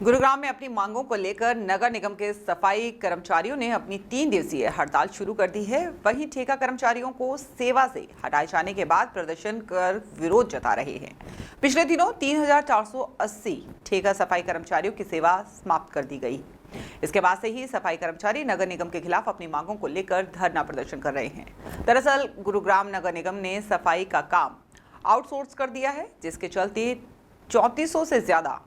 गुरुग्राम में अपनी मांगों को लेकर नगर निगम के सफाई कर्मचारियों ने अपनी 3 दिवसीय हड़ताल शुरू कर दी है। वहीं ठेका कर्मचारियों को सेवा से हटाए जाने के बाद प्रदर्शन कर विरोध जता रहे हैं। पिछले दिनों 3480 ठेका सफाई कर्मचारियों की सेवा समाप्त कर दी गई। इसके बाद से ही सफाई कर्मचारी नगर निगम के खिलाफ अपनी मांगों को लेकर धरना प्रदर्शन कर रहे हैं। दरअसल गुरुग्राम नगर निगम ने सफाई का काम आउटसोर्स कर दिया है, जिसके चलते 3400 से ज्यादा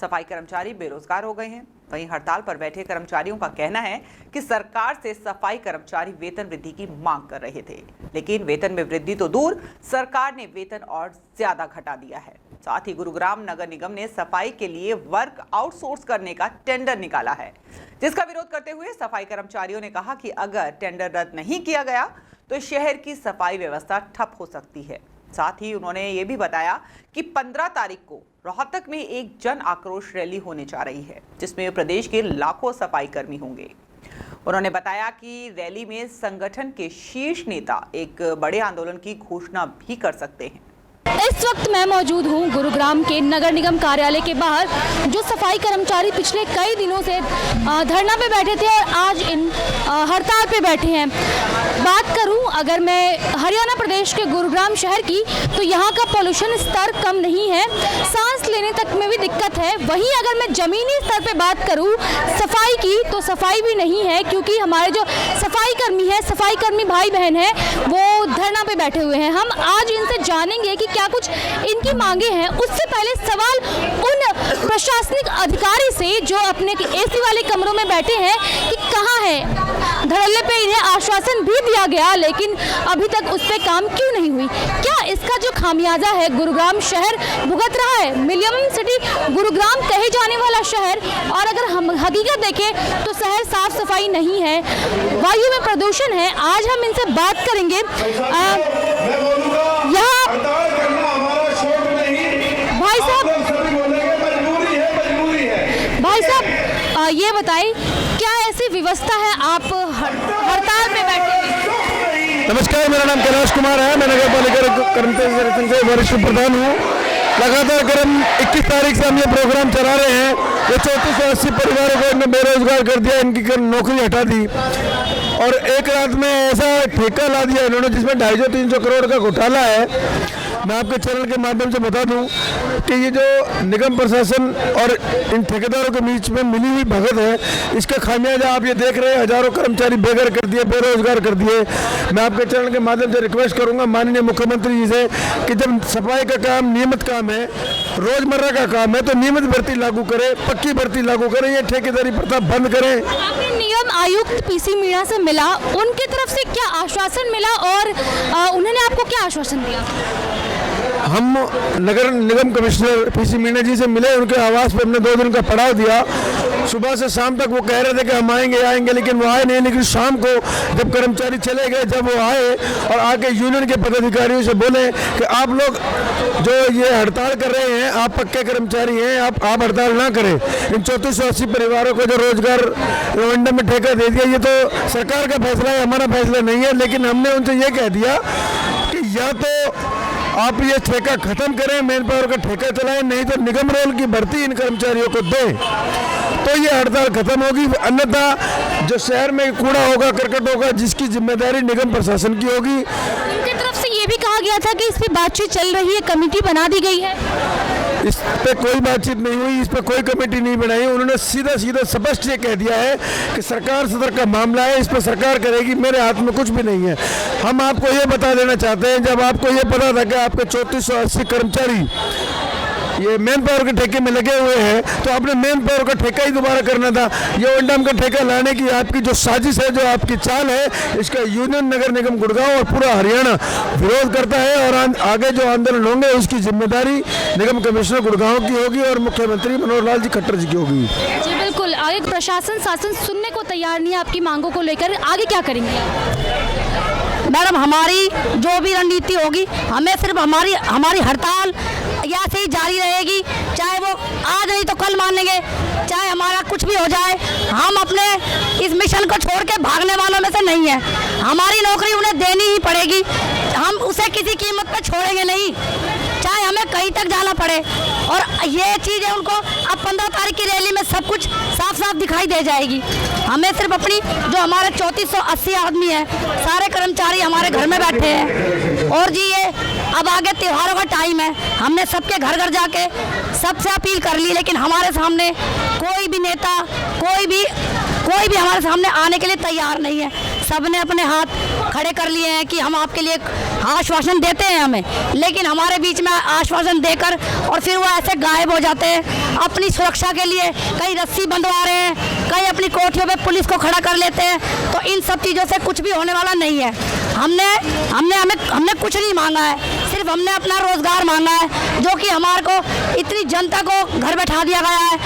सफाई कर्मचारी बेरोजगार हो गए हैं। वहीं हड़ताल पर बैठे कर्मचारियों का कहना है कि सरकार से सफाई कर्मचारी वेतन वृद्धि की मांग कर रहे थे, लेकिन वेतन में वृद्धि तो दूर, सरकार ने वेतन और ज्यादा घटा दिया है। साथ ही गुरुग्राम नगर निगम ने सफाई के लिए वर्क आउटसोर्स करने का टेंडर निकाला है, जिसका विरोध करते हुए सफाई कर्मचारियों ने कहा कि अगर टेंडर रद्द नहीं किया गया तो शहर की सफाई व्यवस्था ठप हो सकती है। साथ ही उन्होंने ये भी बताया कि 15 तारीख को रोहतक में एक जन आक्रोश रैली होने जा रही है, जिसमें प्रदेश के लाखों सफाई कर्मी होंगे। उन्होंने बताया कि रैली में संगठन के शीर्ष नेता एक बड़े आंदोलन की घोषणा भी कर सकते हैं। इस वक्त मैं मौजूद हूं गुरुग्राम के नगर निगम कार्यालय के बाहर, जो सफाई कर्मचारी पिछले कई दिनों से धरना पे बैठे थे और आज इन हड़ताल पे बैठे हैं। बात करूं अगर मैं हरियाणा प्रदेश के गुरुग्राम शहर की, तो यहाँ का पोल्यूशन स्तर कम नहीं है, सांस लेने तक में भी दिक्कत है। वहीं अगर मैं जमीनी स्तर पे बात करूं सफाई की, तो सफाई भी नहीं है, क्योंकि हमारे जो सफाई कर्मी भाई बहन हैं वो धरना पे बैठे हुए हैं। हम आज इनसे जानेंगे कि क्या कुछ इनकी मांगे हैं। उससे पहले सवाल उन प्रशासनिक अधिकारी से जो अपने एसी वाले कमरों में बैठे हैं कि कहाँ है। धड़ल्ले पे इन्हें आश्वासन भी दिया गया, लेकिन अभी तक उस पर काम क्यों नहीं हुई? क्या इसका जो खामियाजा है गुरुग्राम शहर भुगत रहा है? मिलियन सिटी गुरुग्राम कहे जाने वाला शहर, और अगर हम हकीकत देखें तो शहर साफ सफाई नहीं है, वायु में प्रदूषण है। आज हम इनसे बात करेंगे। भाई साहब ये बताएं, क्या ऐसी व्यवस्था है आप हड़ताल पे बैठे हैं? नमस्कार, मेरा नाम कैलाश कुमार है। मैं नगर पालिका कर्मचारी संगठन से वरिष्ठ प्रधान हूँ। लगातार क्रम 21 तारीख से हम ये प्रोग्राम चला रहे हैं। ये 3480 परिवारों को इन्होंने बेरोजगार कर दिया, इनकी नौकरी हटा दी और एक रात में ऐसा ठेका ला दिया इन्होंने जिसमें 250-300 करोड़ का घोटाला है। मैं आपके चैनल के माध्यम से बता दूं कि ये जो निगम प्रशासन और इन ठेकेदारों के बीच में मिली हुई भगत है, इसका खामियाजा आप ये देख रहे हैं। हजारों कर्मचारी बेघर कर दिए, बेरोजगार कर दिए। मैं आपके चैनल के माध्यम से रिक्वेस्ट करूंगा माननीय मुख्यमंत्री जी से कि जब सफाई का काम नियमित काम है, रोजमर्रा का काम है, तो नियमित भर्ती लागू करें, पक्की भर्ती लागू करें, ये ठेकेदारी प्रथा बंद करें। आपने निगम आयुक्त पीसी मीणा से मिला, उनकी तरफ से क्या आश्वासन मिला और उन्होंने आपको क्या आश्वासन दिया? हम नगर निगम कमिश्नर पीसी मीणा जी से मिले, उनके आवास पर हमने 2 दिन का पड़ाव दिया। सुबह से शाम तक वो कह रहे थे कि हम आएंगे, लेकिन वो आए नहीं। लेकिन शाम को जब कर्मचारी चले गए, जब वो आए और आके यूनियन के पदाधिकारियों से बोले कि आप लोग जो ये हड़ताल कर रहे हैं, आप पक्के कर्मचारी हैं, आप हड़ताल ना करें। इन 3480 परिवारों को जो रोजगार रवंडा में ठेका दे दिया, ये तो सरकार का फैसला है, हमारा फैसला नहीं है। लेकिन हमने उनसे ये कह दिया कि या तो आप ये ठेका खत्म करें, मैन पावर का ठेका चलाएं, नहीं तो निगम रोल की भर्ती इन कर्मचारियों को दें, तो ये हड़ताल खत्म होगी। अन्यथा जो शहर में कूड़ा होगा, करकट होगा, जिसकी जिम्मेदारी निगम प्रशासन की होगी। उनकी तरफ से ये भी कहा गया था कि इस पे बातचीत चल रही है, कमेटी बना दी गई है। इस पे कोई बातचीत नहीं हुई, इस पे कोई कमेटी नहीं बनाई। उन्होंने सीधा स्पष्ट ये कह दिया है कि सरकार सदर का मामला है, इस पे सरकार करेगी, मेरे हाथ में कुछ भी नहीं है। हम आपको ये बता देना चाहते हैं, जब आपको ये पता था कि आपके 3480 कर्मचारी ये मैन पावर के ठेके में लगे हुए हैं, तो आपने मैन पावर का ठेका ही दोबारा करना था। ये ओल्डाम का ठेका लाने की आपकी जो साजिश है, जो आपकी चाल है, इसका यूनियन नगर निगम गुड़गांव और पूरा हरियाणा विरोध करता है। और आगे जो आंदोलन होंगे उसकी जिम्मेदारी निगम कमिश्नर गुड़गांव की होगी और मुख्यमंत्री मनोहर लाल जी खट्टर जी की होगी। जी बिल्कुल, आगे प्रशासन शासन सुनने को तैयार नहीं है आपकी मांगों को लेकर, आगे क्या करेंगे? मैडम, हमारी जो भी रणनीति होगी, हमें सिर्फ हमारी हड़ताल ऐसे ही जारी रहेगी, चाहे वो आज नहीं तो कल मानेंगे, चाहे हमारा कुछ भी हो जाए। हम अपने इस मिशन को छोड़ के भागने वालों में से नहीं है। हमारी नौकरी उन्हें देनी ही पड़ेगी, हम उसे किसी कीमत पे छोड़ेंगे नहीं, चाहे हमें कहीं तक जाना पड़े। और ये चीज़ है उनको अब 15 तारीख की रैली में सब कुछ साफ साफ दिखाई दे जाएगी। हमें सिर्फ अपनी जो हमारे 3480 आदमी है, सारे कर्मचारी हमारे घर में बैठे हैं। और जी ये अब आगे त्योहारों का टाइम है, हमने सबके घर घर जाके सबसे अपील कर ली, लेकिन हमारे सामने कोई भी नेता कोई भी हमारे सामने आने के लिए तैयार नहीं है। सबने अपने हाथ खड़े कर लिए हैं कि हम आपके लिए आश्वासन देते हैं हमें, लेकिन हमारे बीच में आश्वासन देकर और फिर वो ऐसे गायब हो जाते हैं। अपनी सुरक्षा के लिए कहीं रस्सी बंधवा रहे हैं, कहीं अपनी कोठियों पे पुलिस को खड़ा कर लेते हैं। तो इन सब चीज़ों से कुछ भी होने वाला नहीं है। हमने कुछ नहीं मांगा है, सिर्फ हमने अपना रोजगार मांगा है, जो कि हमारे को इतनी जनता को घर बैठा दिया गया है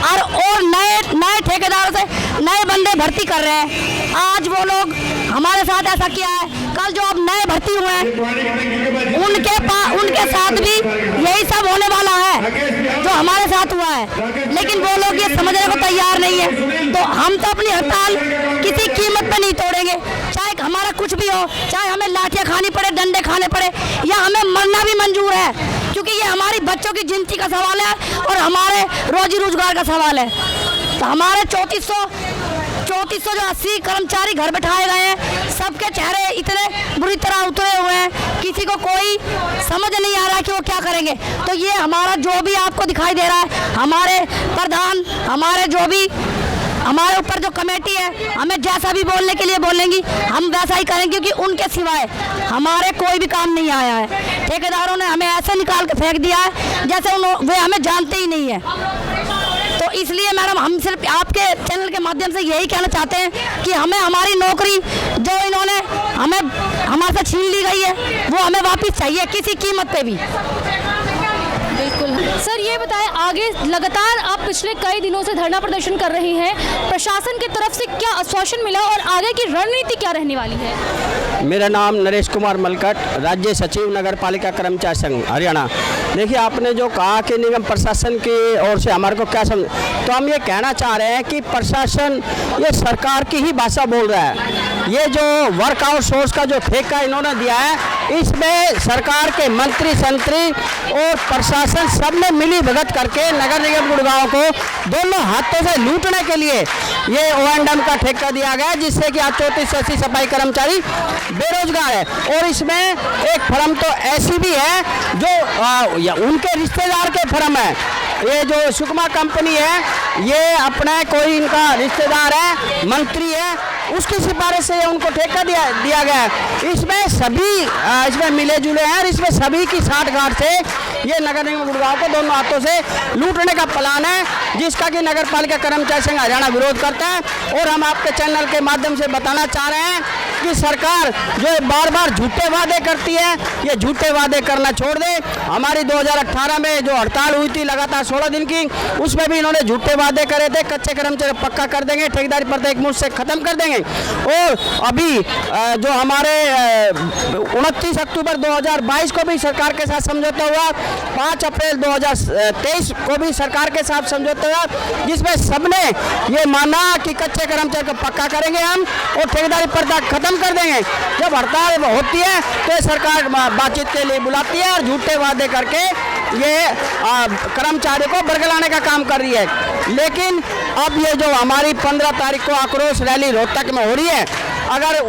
और नए ठेकेदारों से नए बंदे भर्ती कर रहे हैं। आज वो लोग हमारे साथ ऐसा किया है, कल जो अब नए भर्ती हुए हैं उनके साथ भी यही सब होने वाला है जो हमारे साथ हुआ है, लेकिन वो लोग ये समझने को तैयार नहीं है। तो हम तो अपनी हड़ताल किसी कीमत पे नहीं तोड़ेंगे, चाहे हमारा कुछ भी हो, चाहे हमें लाठियाँ खानी पड़े, डंडे खाने पड़े, या हमें मरना भी मंजूर है, क्योंकि ये हमारी बच्चों की जिंदगी का सवाल है और हमारे रोजी रोजगार का सवाल है। तो हमारे 3400 जो 80 कर्मचारी घर बैठाए गए हैं, सबके चेहरे इतने बुरी तरह उतरे हुए हैं, किसी को कोई समझ नहीं आ रहा कि वो क्या करेंगे। तो ये हमारा जो भी आपको दिखाई दे रहा है, हमारे प्रधान, हमारे जो भी हमारे ऊपर जो कमेटी है, हमें जैसा भी बोलने के लिए बोलेंगी हम वैसा ही करेंगे, क्योंकि उनके सिवाय हमारे कोई भी काम नहीं आया है। ठेकेदारों ने हमें ऐसे निकाल के फेंक दिया है जैसे वे हमें जानते ही नहीं है। तो इसलिए मैडम हम सिर्फ आपके चैनल के माध्यम से यही कहना चाहते हैं कि हमें हमारी नौकरी जो इन्होंने हमारे से छीन ली गई है, वो हमें वापस चाहिए किसी कीमत पे भी। बिल्कुल सर, ये बताएं आगे लगातार आप पिछले कई दिनों से धरना प्रदर्शन कर रही हैं, प्रशासन की तरफ से क्या आश्वासन मिला और आगे की रणनीति क्या रहने वाली है? मेरा नाम नरेश कुमार मलकट, राज्य सचिव नगर पालिका कर्मचारी संघ हरियाणा। देखिए, आपने जो कहा कि निगम प्रशासन की ओर से हमारे को क्या समझ, तो हम ये कहना चाह रहे हैं कि प्रशासन ये सरकार की ही भाषा बोल रहा है। ये जो वर्क आउटसोर्स का जो ठेका इन्होंने दिया है, इसमें सरकार के मंत्री संतरी और प्रशासन सब ने मिली भगत करके नगर निगम गुड़गांव को दोनों हाथों से लूटने के लिए ये O&M का ठेका दिया गया, जिससे कि आज 3480 सफाई कर्मचारी बेरोजगार है। और इसमें एक फर्म तो ऐसी भी है जो उनके रिश्तेदार के फर्म है। ये जो सुकमा कंपनी है, ये अपना कोई इनका रिश्तेदार है, मंत्री है, उसकी सिफारिश से उनको ठेका दिया गया है। इसमें सभी इसमें मिले जुले हैं और इसमें सभी की साठगांठ से ये नगर निगम गुड़गांव को दोनों हाथों से लूटने का प्लान है, जिसका कि नगर पालिका कर्मचारी संघ हरियाणा विरोध करता है। और हम आपके चैनल के माध्यम से बताना चाह रहे हैं कि सरकार जो बार बार झूठे वादे करती है, ये झूठे वादे करना छोड़ दे। हमारी 2018 में जो हड़ताल हुई थी लगातार 16 दिन की, उसमें भी इन्होंने झूठे वादे करे थे, कच्चे कर्मचारी पक्का कर देंगे, ठेकेदारी प्रथा एक मुश्त से खत्म कर देंगे। और अभी जो हमारे 29 अक्टूबर 2022 को भी सरकार के साथ समझौता हुआ, 5 अप्रैल 2023 को भी सरकार के साथ समझौता हुआ, जिसमें सबने ये माना कि कच्चे कर्मचारी को पक्का करेंगे हम और ठेकेदारी प्रथा खत्म कर देंगे। जब हड़ताल होती है तो सरकार बातचीत के लिए बुलाती है और झूठे वादे करके ये कर्मचारियों को बरगलाने का काम कर रही है। लेकिन अब ये जो हमारी 15 तारीख को आक्रोश रैली रोहतक में हो रही है, अगर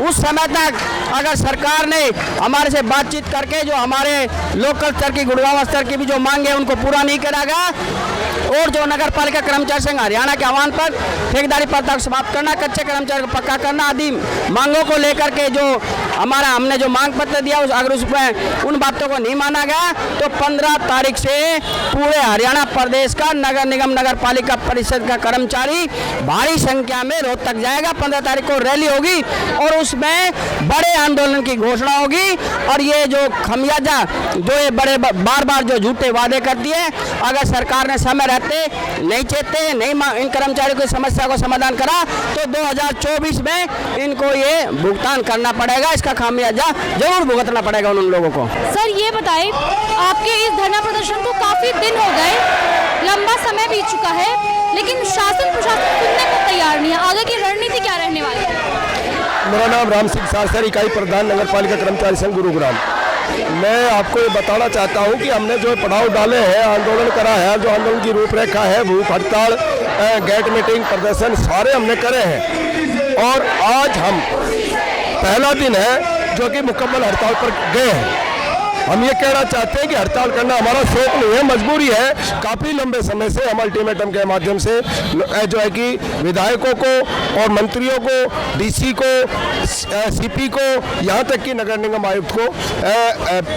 उस समय तक अगर सरकार ने हमारे से बातचीत करके जो हमारे लोकल स्तर की गुड़गांव स्तर की भी जो मांगे हैं उनको पूरा नहीं करेगा और जो नगर पालिका कर्मचारी संघ हरियाणा के आह्वान पर ठेकेदारी प्रथा को समाप्त करना, कच्चे कर्मचारी को पक्का करना आदि मांगों को लेकर के जो हमने जो मांग पत्र दिया अगर उसमें उन बातों को नहीं माना गया तो 15 तारीख से पूरे हरियाणा प्रदेश का नगर निगम नगर पालिका परिषद का कर्मचारी भारी संख्या में रोहतक जाएगा। 15 तारीख को रैली होगी और उसमें बड़े आंदोलन की घोषणा होगी। और ये जो खमियाजा जो ये बड़े बार बार जो झूठे वादे करती है, अगर सरकार ने समय रहते नहीं चेते नहीं इन कर्मचारियों की समस्या को समाधान करा तो 2024 में इनको ये भुगतान करना पड़ेगा। इसका खामियाजा जरूर भुगतना पड़ेगा उन लोगों को। सर ये बताएं, आपके इस धरना प्रदर्शन को काफी दिन हो गए, लंबा समय बीत चुका है, लेकिन शासन प्रशासन सुनने को तैयार नहीं है। आगे की रणनीति क्या रहने वाली है? मेरा नाम राम सिंह सासर, इकाई प्रधान नगर पालिका कर्मचारी संघ गुरुग्राम। मैं आपको ये बताना चाहता हूँ कि हमने जो पड़ाव डाले हैं, आंदोलन करा है, जो आंदोलन की रूपरेखा है, भूख हड़ताल, गेट मीटिंग, प्रदर्शन सारे हमने करे हैं। और आज हम पहला दिन है जो कि मुकम्मल हड़ताल पर गए हैं। हम ये कहना चाहते हैं कि हड़ताल करना हमारा शौक नहीं है, मजबूरी है। काफ़ी लंबे समय से हम अल्टीमेटम के माध्यम से जो है कि विधायकों को और मंत्रियों को, डीसी को, सीपी को, यहाँ तक कि नगर निगम आयुक्त को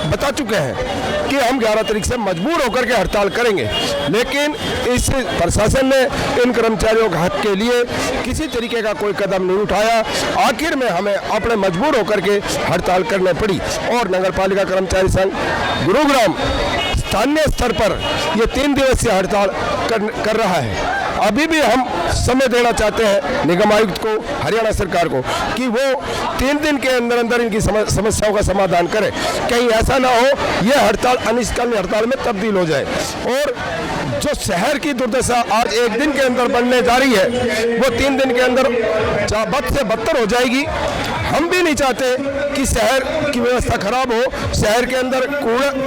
बता चुके हैं कि हम 11 तारीख से मजबूर होकर के हड़ताल करेंगे। लेकिन इस प्रशासन ने इन कर्मचारियों के हक के लिए किसी तरीके का कोई कदम नहीं उठाया। आखिर में हमें अपने मजबूर होकर के हड़ताल करनी पड़ी और नगर पालिका कर्मचारी संघ गुरुग्राम स्थानीय स्तर पर ये 3 दिवसीय हड़ताल कर रहा है। अभी भी हम समय देना चाहते हैं निगम आयुक्त को, हरियाणा सरकार को, कि वो 3 दिन के अंदर अंदर इनकी समस्याओं का समाधान करे। कहीं ऐसा ना हो ये हड़ताल अनिश्चितकालीन हड़ताल में तब्दील हो जाए। और जो शहर की दुर्दशा आज 1 दिन के अंदर बढ़ने जा रही है, वो 3 दिन के अंदर बद से बदतर हो जाएगी। हम भी नहीं चाहते कि शहर की व्यवस्था खराब हो, शहर के अंदर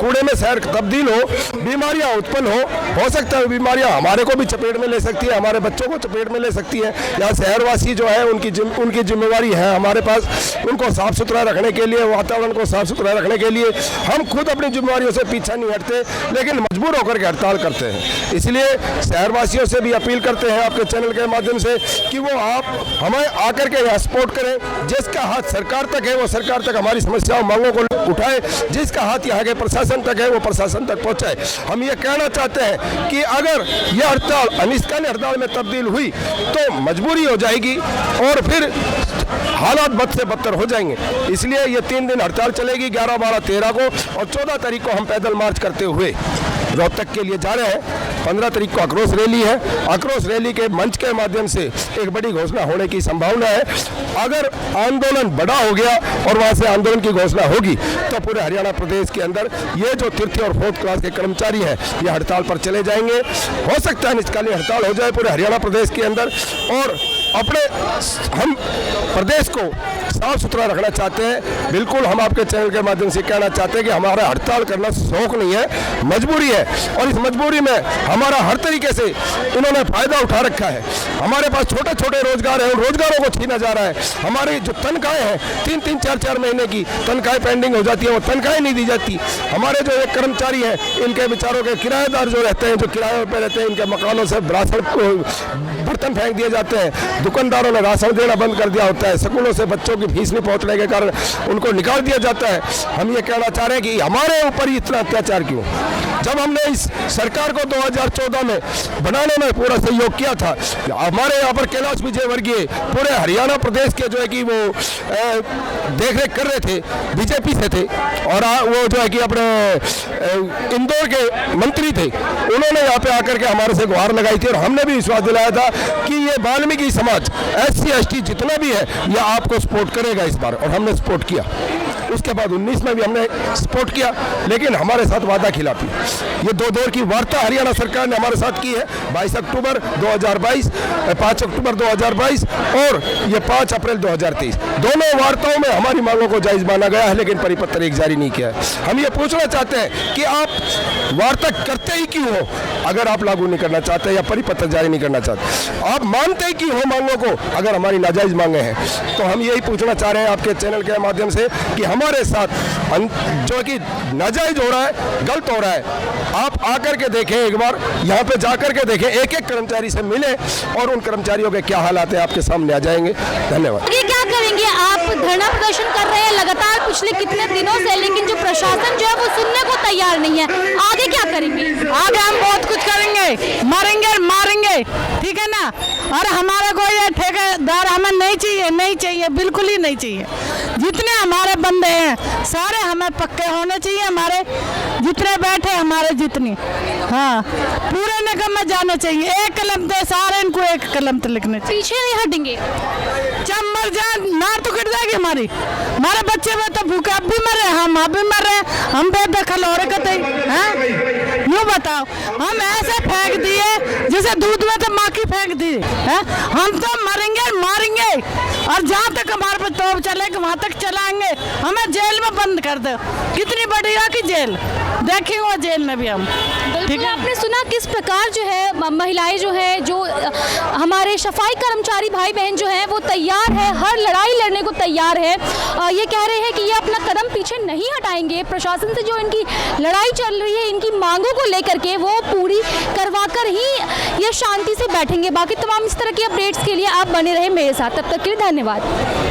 कूड़े में शहर तब्दील हो, बीमारियां उत्पन्न हो सकता है बीमारियां हमारे को भी चपेट में ले सकती है, हमारे बच्चों को चपेट में ले सकती है। या शहरवासी जो है उनकी जिम्मेवारी है हमारे पास, उनको साफ सुथरा रखने के लिए, वातावरण को साफ सुथरा रखने के लिए हम खुद अपनी जिम्मेवारियों से पीछा नहीं हटते, लेकिन मजबूर होकर के हड़ताल करते हैं। इसलिए शहरवासियों से भी अपील करते हैं आपके चैनल के माध्यम से कि वो आप हमें आकर के यहाँ सपोर्ट करें। जिसका हाथ सरकार तक है वो सरकार तक हमारी समस्याओं मांगों को उठाए, जिसका हाथ यहाँ के प्रशासन तक है वो प्रशासन तक पहुँचाए। हम ये कहना चाहते हैं कि अगर यह हड़ताल अनिश्चितकालीन हड़ताल में तब्दील हुई तो मजबूरी हो जाएगी और फिर हालात बद से बदतर हो जाएंगे। इसलिए ये 3 दिन हड़ताल चलेगी, 11, 12, 13 को, और 14 तारीख को हम पैदल मार्च करते हुए रोहतक के लिए जा रहे हैं। 15 तारीख को आक्रोश रैली है। आक्रोश रैली के मंच के माध्यम से एक बड़ी घोषणा होने की संभावना है। अगर आंदोलन बड़ा हो गया और वहां से आंदोलन की घोषणा होगी तो पूरे हरियाणा प्रदेश के अंदर ये जो 3th और 4th क्लास के कर्मचारी हैं ये हड़ताल पर चले जाएंगे। हो सकता है अनिश्चितकालीन हड़ताल हो जाए पूरे हरियाणा प्रदेश के अंदर। और अपने हम प्रदेश को साफ सुथरा रखना चाहते हैं। बिल्कुल हम आपके चैनल के माध्यम से कहना चाहते हैं कि हमारा हड़ताल करना शौक नहीं है, मजबूरी है। और इस मजबूरी में हमारा हर तरीके से इन्होंने फायदा उठा रखा है। हमारे पास छोटे छोटे रोजगार हैं, उन रोजगारों को छीना जा रहा है। हमारी जो तनख्वाहें हैं 3-3, 4-4 महीने की तनख्वाहें पेंडिंग हो जाती है, वो तनख्वाहें नहीं दी जाती। हमारे जो एक कर्मचारी हैं इनके बेचारों के किराएदार जो रहते हैं, जो किराए पर रहते हैं, इनके मकानों से राशन बर्तन फेंक दिए जाते हैं। दुकानदारों ने राशन देना बंद कर दिया होता है। स्कूलों से बच्चों की फीस नहीं पहुंचने के कारण उनको निकाल दिया जाता है। हम ये कहना चाह रहे हैं कि हमारे ऊपर ही इतना अत्याचार क्यों? जब हमने इस सरकार को 2014 में बनाने में पूरा सहयोग किया था, हमारे यहाँ पर कैलाश विजयवर्गीय पूरे हरियाणा प्रदेश के जो है कि वो देखरेख कर रहे थे, बीजेपी से थे, और वो जो है कि अपने इंदौर के मंत्री थे, उन्होंने यहाँ पे आकर के हमारे से गुहार लगाई थी और हमने भी विश्वास दिलाया था कि ये वाल्मीकि समाज SC ST जितना भी है यह आपको सपोर्ट करेगा इस बार, और हमने सपोर्ट किया। उसके बाद 19 में भी हमने सपोर्ट किया, लेकिन हमारे साथ वादा खिलाफी। ये 2 दौर की वार्ता हरियाणा सरकार ने हमारे साथ की है, 22 अक्टूबर 2022, 5 अक्टूबर 2022 और ये 5 अप्रैल 2023। दोनों वार्ताओं में हमारी मांगों को जायज माना गया है, लेकिन परिपत्र एक जारी नहीं किया है। हम ये पूछना चाहते हैं कि आप वार्ता करते ही क्यों हो? अगर आप लागू नहीं करना चाहते या परिपत्र जारी नहीं करना चाहते, आप मानते ही क्यों हो मांगों को अगर हमारी नाजायज मांगे हैं? तो हम यही पूछना चाह रहे हैं आपके चैनल के माध्यम से कि हमारे साथ जो कि नाजायज हो रहा है, गलत हो रहा है, आप आकर के देखें, एक बार यहाँ पे जाकर के देखें, एक एक कर्मचारी से मिले और उन कर्मचारियों के क्या हालात है आपके सामने आ जाएंगे। धन्यवाद। ये क्या करेंगे? आप धरना प्रदर्शन कर रहे हैं लगातार पिछले कितने दिनों से, लेकिन जो प्रशासन जो है वो सुनने को तैयार नहीं है। आगे क्या करेंगे? आगे हम बहुत कुछ करेंगे, मरेंगे मारेंगे, ठीक है ना। और हमारे को ये ठेकेदार हमें नहीं चाहिए, नहीं चाहिए, बिल्कुल ही नहीं चाहिए। जितने हमारे बंदे हैं सारे हमें पक्के होने चाहिए, हमारे जितने बैठे हमारे जितनी, हाँ, पूरे निगम में जाने चाहिए। एक कलम थे सारे, इनको एक कलम तो लिखने चाहिए। पीछे नहीं हटेंगे। चाहे मर जाए, नार तो कट जाएगी हमारी। हमारे बच्चे में तो भूखे अब भी मरे, हम अब भी मर रहे, हम बेदखल हो रहे कतई हैं। यूँ बताओ, हम ऐसे फेंक दिए जैसे दूध में तो माखी फेंक दी है। हम तो मरेंगे मारेंगे, और जहाँ तक हमारे पे तोप चलेगा वहाँ तक चलाएंगे। हमें जेल में बंद कर दो, कितनी बड़ी की जेल देखेंगे जेल में भी हम। बिल्कुल, आपने सुना किस प्रकार जो है महिलाएं जो है, जो हमारे सफाई कर्मचारी भाई बहन जो हैं वो तैयार है, हर लड़ाई लड़ने को तैयार है। ये कह रहे हैं कि ये अपना कदम पीछे नहीं हटाएंगे, प्रशासन से जो इनकी लड़ाई चल रही है इनकी मांगों को लेकर के वो पूरी करवाकर ही ये शांति से बैठेंगे। बाकी तमाम इस तरह की अपडेट्स के लिए आप बने रहे मेरे साथ, तब तक के लिए धन्यवाद।